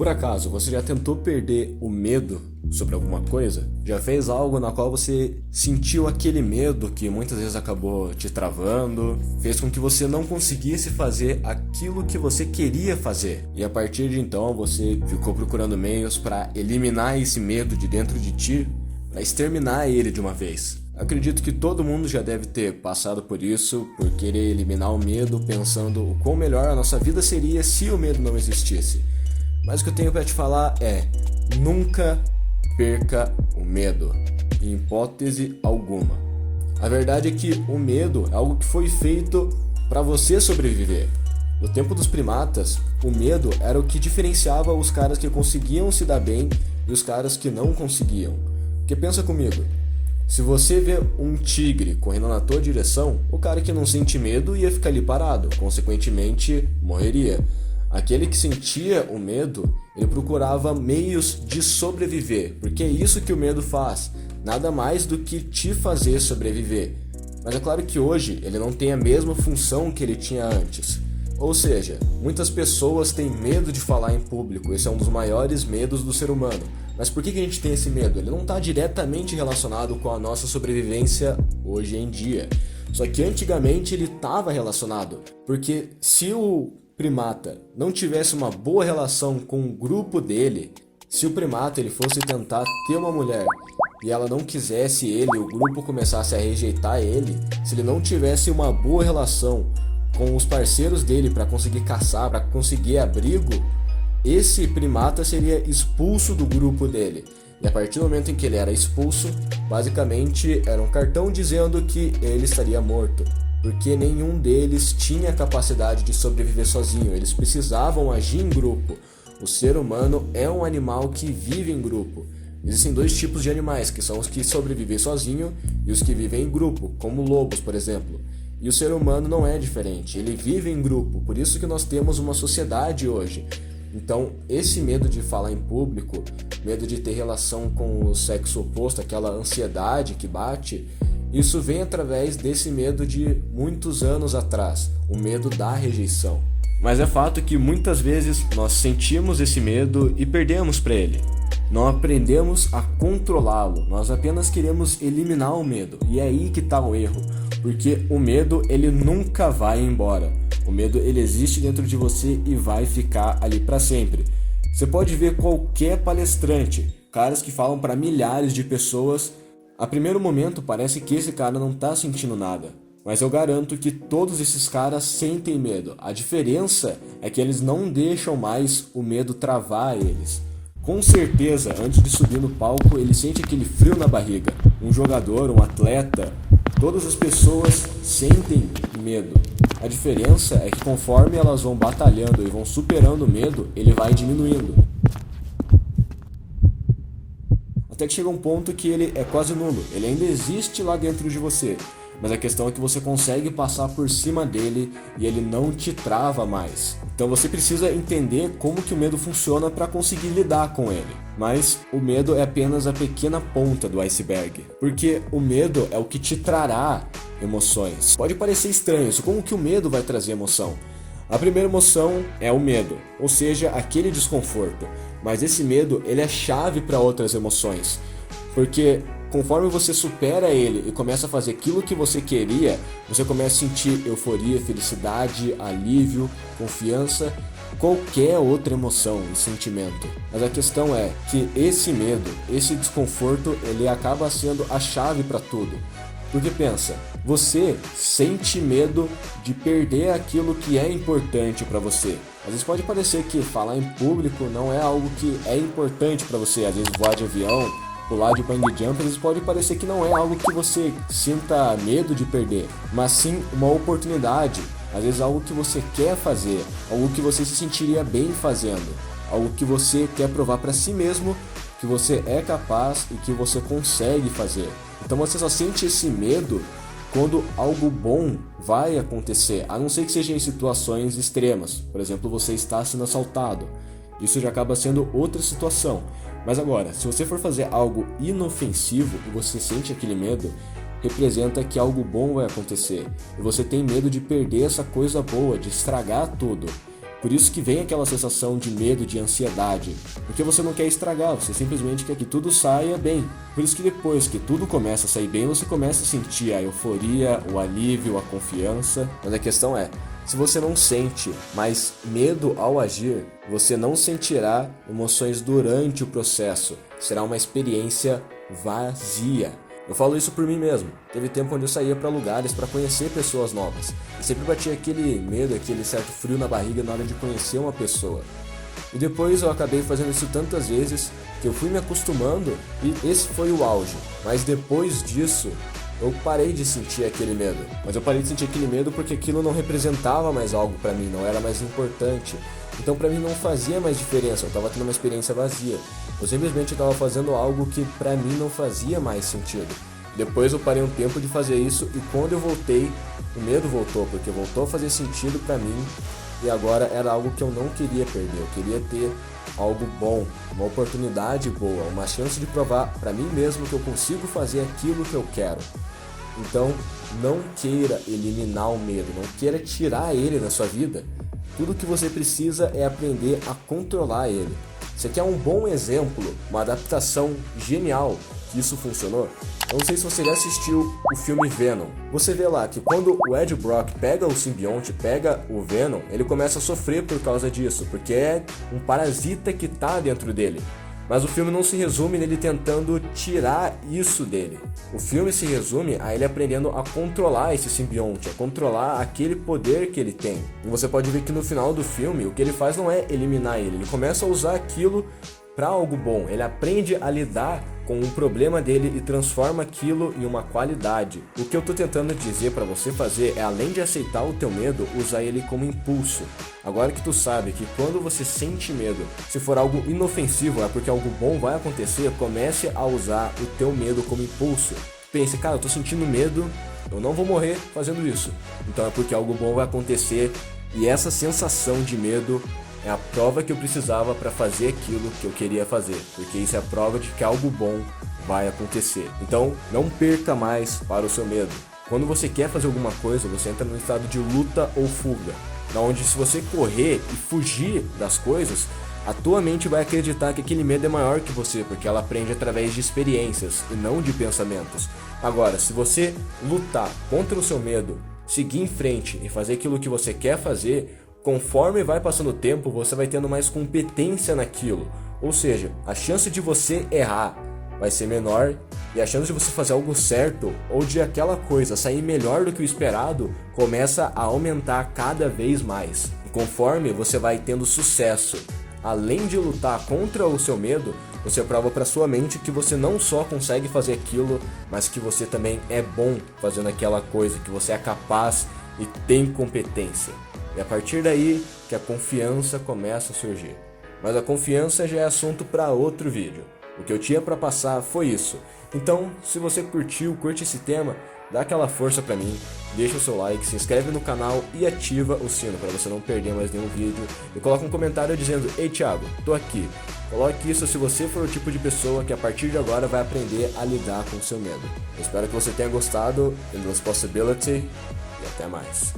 Por acaso, você já tentou perder o medo sobre alguma coisa? Já fez algo na qual você sentiu aquele medo que muitas vezes acabou te travando, fez com que você não conseguisse fazer aquilo que você queria fazer? E a partir de então você ficou procurando meios para eliminar esse medo de dentro de ti, para exterminar ele de uma vez? Acredito que todo mundo já deve ter passado por isso, por querer eliminar o medo, pensando o quão melhor a nossa vida seria se o medo não existisse. Mas o que eu tenho para te falar é: nunca perca o medo, em hipótese alguma. A verdade é que o medo é algo que foi feito para você sobreviver. No tempo dos primatas, o medo era o que diferenciava os caras que conseguiam se dar bem e os caras que não conseguiam. Porque pensa comigo, se você vê um tigre correndo na tua direção, o cara que não sente medo ia ficar ali parado, consequentemente morreria. Aquele que sentia o medo, ele procurava meios de sobreviver, porque é isso que o medo faz, nada mais do que te fazer sobreviver. Mas é claro que hoje ele não tem a mesma função que ele tinha antes. Ou seja, muitas pessoas têm medo de falar em público, esse é um dos maiores medos do ser humano. Mas por que a gente tem esse medo? Ele não está diretamente relacionado com a nossa sobrevivência hoje em dia. Só que antigamente ele estava relacionado, porque se o primata não tivesse uma boa relação com o grupo dele, se o primata ele fosse tentar ter uma mulher e ela não quisesse ele, o grupo começasse a rejeitar ele, se ele não tivesse uma boa relação com os parceiros dele para conseguir caçar, para conseguir abrigo, esse primata seria expulso do grupo dele. E a partir do momento em que ele era expulso, basicamente era um cartão dizendo que ele estaria morto, porque nenhum deles tinha capacidade de sobreviver sozinho, eles precisavam agir em grupo. O ser humano é um animal que vive em grupo. Existem dois tipos de animais, que são os que sobrevivem sozinho e os que vivem em grupo, como lobos, por exemplo. E o ser humano não é diferente, ele vive em grupo, por isso que nós temos uma sociedade hoje. Então, esse medo de falar em público, medo de ter relação com o sexo oposto, aquela ansiedade que bate, isso vem através desse medo de muitos anos atrás, o medo da rejeição. Mas é fato que muitas vezes nós sentimos esse medo e perdemos para ele. Não aprendemos a controlá-lo, nós apenas queremos eliminar o medo. E é aí que está o erro, porque o medo ele nunca vai embora. O medo ele existe dentro de você e vai ficar ali para sempre. Você pode ver qualquer palestrante, caras que falam para milhares de pessoas. A primeiro momento parece que esse cara não está sentindo nada, mas eu garanto que todos esses caras sentem medo. A diferença é que eles não deixam mais o medo travar eles. Com certeza, antes de subir no palco, ele sente aquele frio na barriga. Um jogador, um atleta, todas as pessoas sentem medo. A diferença é que conforme elas vão batalhando e vão superando o medo, ele vai diminuindo. Até que chega um ponto que ele é quase nulo, ele ainda existe lá dentro de você, mas a questão é que você consegue passar por cima dele e ele não te trava mais. Então você precisa entender como que o medo funciona para conseguir lidar com ele. Mas o medo é apenas a pequena ponta do iceberg, porque o medo é o que te trará emoções. Pode parecer estranho isso, como que o medo vai trazer emoção? A primeira emoção é o medo, ou seja, aquele desconforto. Mas esse medo, ele é chave para outras emoções. Porque conforme você supera ele e começa a fazer aquilo que você queria, você começa a sentir euforia, felicidade, alívio, confiança, qualquer outra emoção e sentimento. Mas a questão é que esse medo, esse desconforto, ele acaba sendo a chave para tudo. Porque pensa, você sente medo de perder aquilo que é importante para você. Às vezes pode parecer que falar em público não é algo que é importante para você. Às vezes voar de avião, pular de bungee jump, às vezes pode parecer que não é algo que você sinta medo de perder, mas sim uma oportunidade. Às vezes algo que você quer fazer, algo que você se sentiria bem fazendo, algo que você quer provar para si mesmo que você é capaz e que você consegue fazer. Então você só sente esse medo quando algo bom vai acontecer, a não ser que seja em situações extremas. Por exemplo, você está sendo assaltado. Isso já acaba sendo outra situação. Mas agora, se você for fazer algo inofensivo e você sente aquele medo, representa que algo bom vai acontecer. E você tem medo de perder essa coisa boa, de estragar tudo. Por isso que vem aquela sensação de medo, de ansiedade, porque você não quer estragar, você simplesmente quer que tudo saia bem. Por isso que depois que tudo começa a sair bem, você começa a sentir a euforia, o alívio, a confiança. Mas a questão é, se você não sente mais medo ao agir, você não sentirá emoções durante o processo. Será uma experiência vazia. Eu falo isso por mim mesmo. Teve tempo onde eu saía para lugares para conhecer pessoas novas. E sempre batia aquele medo, aquele certo frio na barriga na hora de conhecer uma pessoa. E depois eu acabei fazendo isso tantas vezes que eu fui me acostumando e esse foi o auge. Mas depois disso, eu parei de sentir aquele medo. Mas eu parei de sentir aquele medo porque aquilo não representava mais algo pra mim, não era mais importante. Então pra mim não fazia mais diferença, eu tava tendo uma experiência vazia. Eu simplesmente tava fazendo algo que pra mim não fazia mais sentido. Depois eu parei um tempo de fazer isso e quando eu voltei, o medo voltou, porque voltou a fazer sentido pra mim. E agora era algo que eu não queria perder, eu queria ter algo bom, uma oportunidade boa, uma chance de provar pra mim mesmo que eu consigo fazer aquilo que eu quero. Então, não queira eliminar o medo, não queira tirar ele da sua vida. Tudo que você precisa é aprender a controlar ele. Você quer um bom exemplo, uma adaptação genial que isso funcionou? Eu não sei se você já assistiu o filme Venom. Você vê lá que quando o Ed Brock pega o simbionte, pega o Venom, ele começa a sofrer por causa disso, porque é um parasita que tá dentro dele. Mas o filme não se resume nele tentando tirar isso dele. O filme se resume a ele aprendendo a controlar esse simbionte, a controlar aquele poder que ele tem. E você pode ver que no final do filme, o que ele faz não é eliminar ele começa a usar aquilo para algo bom. Ele aprende a lidar com o problema dele e transforma aquilo em uma qualidade. O que eu tô tentando dizer para você fazer é, além de aceitar o teu medo, usar ele como impulso. Agora que tu sabe que quando você sente medo, se for algo inofensivo, é porque algo bom vai acontecer, comece a usar o teu medo como impulso. Pense, cara, eu tô sentindo medo, eu não vou morrer fazendo isso. Então é porque algo bom vai acontecer e essa sensação de medo é a prova que eu precisava para fazer aquilo que eu queria fazer, porque isso é a prova de que algo bom vai acontecer. Então, não perca mais para o seu medo. Quando você quer fazer alguma coisa, você entra no estado de luta ou fuga, onde se você correr e fugir das coisas, a tua mente vai acreditar que aquele medo é maior que você, porque ela aprende através de experiências e não de pensamentos. Agora, se você lutar contra o seu medo, seguir em frente e fazer aquilo que você quer fazer, conforme vai passando o tempo, você vai tendo mais competência naquilo. Ou seja, a chance de você errar vai ser menor e a chance de você fazer algo certo ou de aquela coisa sair melhor do que o esperado começa a aumentar cada vez mais. E conforme você vai tendo sucesso, além de lutar contra o seu medo, você prova para sua mente que você não só consegue fazer aquilo, mas que você também é bom fazendo aquela coisa, que você é capaz e tem competência. E a partir daí que a confiança começa a surgir. Mas a confiança já é assunto para outro vídeo. O que eu tinha para passar foi isso. Então, se você curte esse tema, dá aquela força para mim, deixa o seu like, se inscreve no canal e ativa o sino para você não perder mais nenhum vídeo. E coloca um comentário dizendo: "Ei Thiago, tô aqui". Coloque isso se você for o tipo de pessoa que a partir de agora vai aprender a lidar com o seu medo. Eu espero que você tenha gostado. Endless Possibility e até mais.